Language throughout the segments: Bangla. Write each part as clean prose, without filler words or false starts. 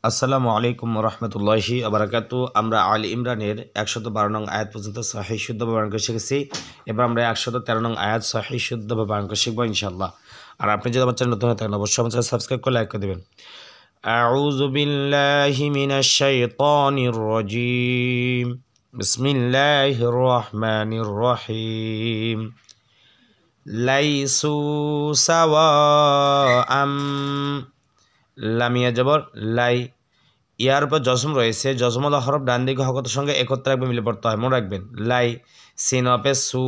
আসসালামু আলাইকুম রহমতুল্লাহি আবরাকাতু। আমরা আলী ইমরানের 112 নং আয়াত পর্যন্ত সহিহ শুদ্ধভাবে বানান করে শিখেছি। এবার আমরা 113 নং আয়াত সহিহ শুদ্ধভাবে বানান করে শিখবো ইনশাআল্লাহ। আর আপনি যদি আমার চ্যানেল নতুন হয়ে থাকেন অবশ্যই আমার চ্যানেল সাবস্ক্রাইব করে লাইক করে দেবেন। আউযু বিল্লাহি মিনাশ শাইতানির রাজীম। বিসমিল্লাহির রহমানির রহিম। লাইসু সাওয়াআম। লামিয়া জবর লাই, ইয়ার উপর জজম রয়েছে, জজমওয়ালা হরফ ডান দিকে হরকতের সঙ্গে একত্রে রাখবে, মিলে পড়তে হয়, মনে রাখবেন। লাই, সিন অপে সু,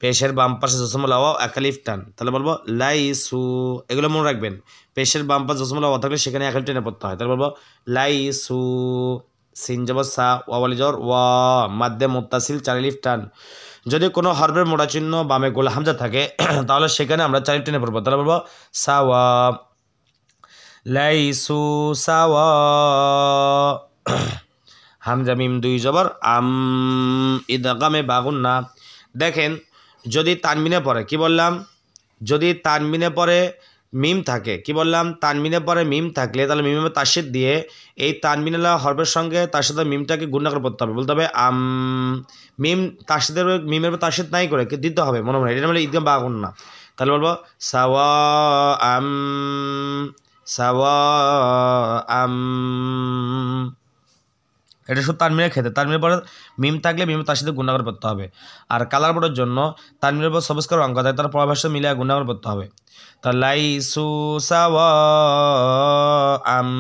পেশের বাম পাশে জজমওয়ালা ওয়াও একালিফ টান, তাহলে বলবো লাই সু, এগুলো মনে রাখবেন। পেশের বাম পাশে জজমওয়ালা ওয়া থাকলে সেখানে একালিফ টেনে পড়তে হয়, তাহলে বলবো লাই সু। সিন জবর সা, ওয়ালি জবর ওয়া, মাদ্দে মুত্তাসিল চারিলিফ টান। যদি কোনো হরফের মোড়া চিহ্ন বামে গোল হামজা থাকে তাহলে সেখানে আমরা চারিলিফ টেনে পড়বো, তাহলে বলবো সাওয়া। লাইসু সাওয়া। হামজা মিম দুই জবর আম, ইদগামে বাগুন না। দেখেন যদি তানমিনে পড়ে, কি বললাম, যদি তানমিনে পড়ে মিম থাকে, কি বললাম, তানমিনে পরে মিম থাকলে তাহলে মিমে তাসিদ দিয়ে এই তানমিনালা হরফের সঙ্গে তার সাথে মিমটাকে গুণা করে পড়তে হবে, বলতে হবে আম। মিম তাসিদের মিমের তাসিদ নাই করে দিতে হবে, মনে মনে, এটা মানে ইদগাম বাগুন না। তাহলে বলবো সাওয়া আম, সাওয়া আম। এটা শুধু তানমিনের ক্ষেত্রে, তানমিনের পরে মিম থাকলে মিম তার সাথে গুণা করে পড়তে হবে। আর কালার বোর্ডের জন্য তানমিনের পর সবস্কার অঙ্ক থাকে, তার পরভাষা মিলিয়ে গুণা করে পড়তে হবে। তা লাইসু সাওয়া আম,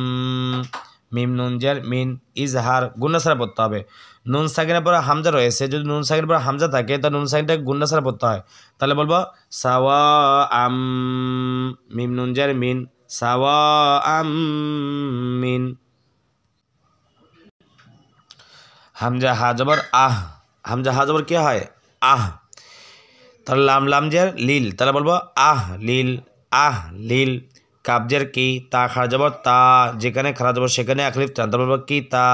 মিম নুন জের মিন ইজহার গুণা ছাড়া পড়তে হবে। নুন সাকিনের পরে হামজা রয়েছে, যদি নুন সাকিনের পরে হামজা থাকে তা নুন সাকিনটাকে গুণা ছাড়া পড়তে হয়, তাহলে বলবো সাওয়া আম, মিম নুন জের মিন, সাওয়া আম মিন। হামজা হা জবর আহ, হামজা হা জবর কি হয় আহ, তাহলে লাম লাম জের লিল, তাহলে বলবো আহ লিল, আহ লিল। কাবজের কি, তা খারা জবর তা, যেখানে খারা জবর সেখানে একলিফ টান, তাহলে বলবো কি তা।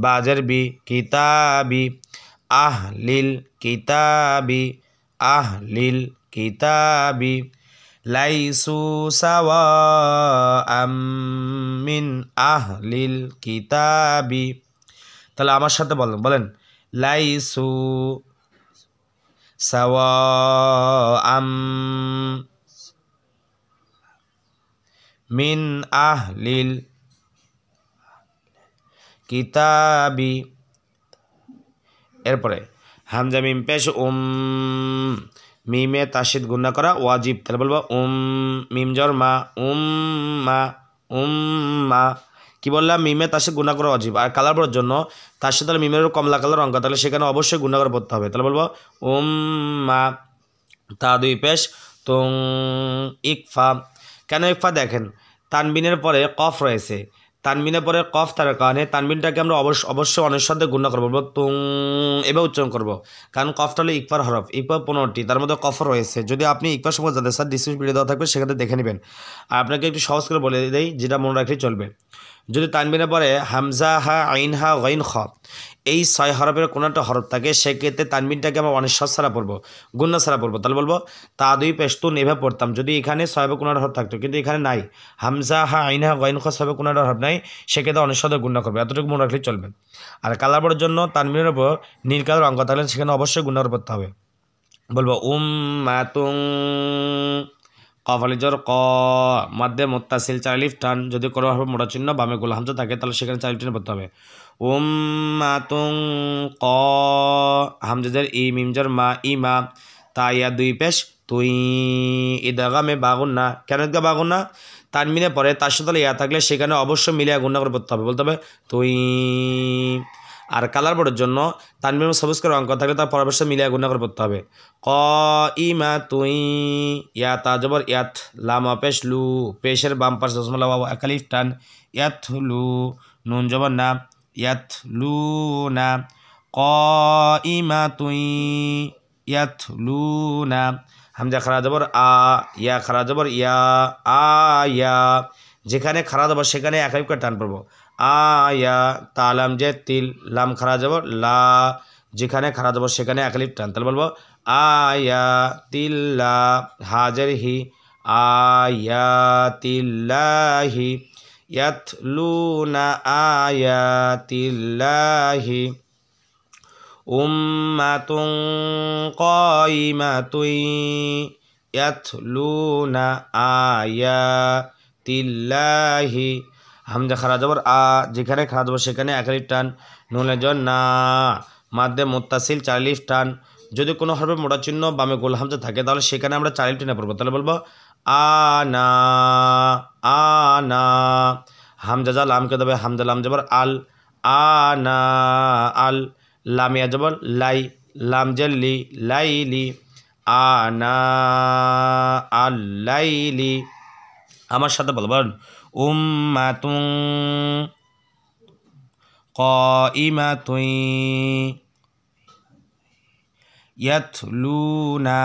বাজের বি, কিতাবি, আহ লিল কিতাবি, আহ লিল কিতাবি। লাইসু সাওয়া আম মিন আহ লিল কিতাবি। তাহলে আমার সাথে বলেন, বলেন লাইসু সাওয়াআম মিন আহলিল কিতাবি। এরপরে হামজা মিম পেশ মিমে তাসিদ গুণা করা ওয়াজিব, তাহলে বলবো মিম জর মা, মা, মা। কি বললাম, মিমে তাসিদ গুণা করা ওয়াজিব। আর কালার পড়ার জন্য তার সাথে মিমের কমলা কালার অঙ্ক, তাহলে সেখানে অবশ্যই গুণা করে পড়তে হবে, তাহলে বলবো মা। তা দুই পেশ তুং ইকফা। কেন ইকফা, দেখেন তানবিনের পরে কফ রয়েছে, তানবিনের পরে কফ থাকার কারণে তানবিনটাকে আমরা অবশ্যই অনেক সাথে গুণা করবো, বলবো তুং, এবার উচ্চারণ করবো, কারণ কফটা হলো ইকফার হরফ, ইকফা 15টি, তার মধ্যে কফ রয়েছে। যদি আপনি ইকফার সময় জানতে স্যার ডিসক্রিপশন ভিডিও দেওয়া থাকবে, সেখানে দেখে নেবেন। আর আপনাকে একটু সহজ করে বলে দেই, যেটা মনে রাখলেই চলবে। যদি তানবিনের পরে হামজা হা আইন হা গাইন খ, এই 6 হরফের কোনো একটা হরফ থাকে, সেক্ষেত্রে তানবিনটাকে আমরা অনেক সাজ ছাড়া পড়বো, গুণা ছাড়া পড়বো, তাহলে বলবো তা দুই পেশতুন, এভাবে পড়তাম যদি এখানে 6 কোনো একটা হরফ থাকতো, কিন্তু এখানে নাই, হামজা হা আইন হা গাইন খ 6 কোনো একটা হরফ নাই, সেক্ষেত্রে অনেক সাথে গুণা করবে, এতটুকু মনে রাখলেই চলবে। আর কালার বোর্ডের জন্য তানবিনের উপর নীল কালার অঙ্ক থাকলে সেখানে অবশ্যই গুণা করে পড়তে হবে, বলবো মাতুং। কফালি জর ক, মাদ্দে মুত্তাসিল চারিলিফ টান, যদি কোনো ভাবে মোড়া চিহ্ন বামে গোল হামজা থাকে তাহলে সেখানে চারিলিফ টেনে পড়তে হবে। মাতুং ক, হামজাদের ই, মিম জর মা, ইমা। তা ইয়া দুই পেশ তুই, ইদগামে বাগুন না। কেন ইদগা বাগুন না, তানমিনে পরে তার সাথে ইয়া থাকলে সেখানে অবশ্যই মিলিয়ে গুণা করে পড়তে হবে, বলতে হবে তুই। আর কালার বোর্ডের জন্য তানবির সবুজ করে অঙ্ক থাকলে তার পরামর্শ মিলিয়ে গুণা করে পড়তে হবে। ক ইমা তুই, ইয়া তা জবর ইয়াত, লামা পেশ লু, পেশের বাম পাশে জসমলা বাবা একালিফ টান, ইয়াত লু, নুন জবর না, ইয়াত লু না। ক ইমা তুই ইয়াত লু না। হামজা খারা জবর আ, ইয়া খারা জবর ইয়া, আয়া। যেখানে খারা জবর সেখানে একালিফ করে টান পড়বো, আয়া। তালাম যে তিল, লাম খারা জবর লা, যেখানে খারা জবর সেখানে একালিফ টান, তাহলে বলবো আয়া তিল্লা। হাজের হি, আয়া তিল্লাহি। ইয়াতলুনা আয়াতিল্লাহি উম্মাতুন কাইমাতুন ইয়াতলুনা আয়াতিল্লাহি হামজা খারা জবর আ যেখানে খারা জবর সেখানে এক আলিফ টান নুনের জন্য না মাদ্দে মুত্তাসিল 4 আলিফ টান যদি কোনো হরফে মোটা চিহ্ন বামে গোল হামজা থাকে তাহলে সেখানে আমরা 4 আলিফ টেনে পড়বো তাহলে বলবো আনা আনা হামজা যা লামকে দেবে হামজা লাম জবর আল আনা আল লামিয়া জবর লাই লাম জল্লি লাইলি আনা আল লাইলি আমার সাথে বলবেন উম্মাতুন কাইমাতুন ইয়াতলুনা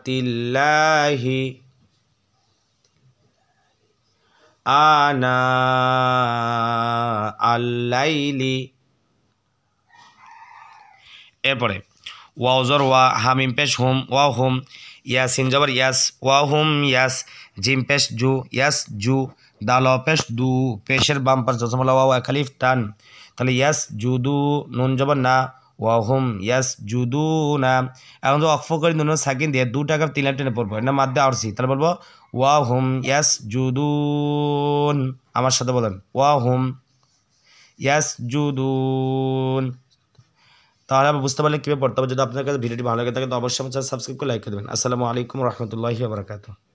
আয়াতিল্লাহি আনা আল-লাইলি। এরপরে ওয়াউজর ওয়া হামিম পেশ হুম ওয়া হুম ইয়াসিন জবর ইয়াস ওয়া হুম ইয়াস জিম পেশ জু ইয়াস জু দাল পেশ দু পেশের বাম পাশ জজমলা ওয়া এক আলিফ টান তাহলে ইয়াস জুদু নুন জবর না ওয়া হুম ইয়াস জুদু না এখন তো অক্ফ করে নুন সাকিন দিয়ে 2 টাকা 3 লাইন টেনে পড়বো না মাদ্দে আরসি তাহলে বলবো ওয়া হুম ইয়াস জুদুন আমার সাথে বলেন ওয়া হুম ইয়াস জুদুন। তাহলে আপনি বুঝতে পারলে কীভাবে পড়তে হবে। যদি আপনার কাছে ভিডিওটি ভালো লাগে থাকে তো অবশ্যই আমার চ্যানেল সাবস্ক্রাইব করে লাইক করে দেবেন। আসসালামু আলাইকুম রহমতুল্লাহি ওয়া বারাকাতুহু।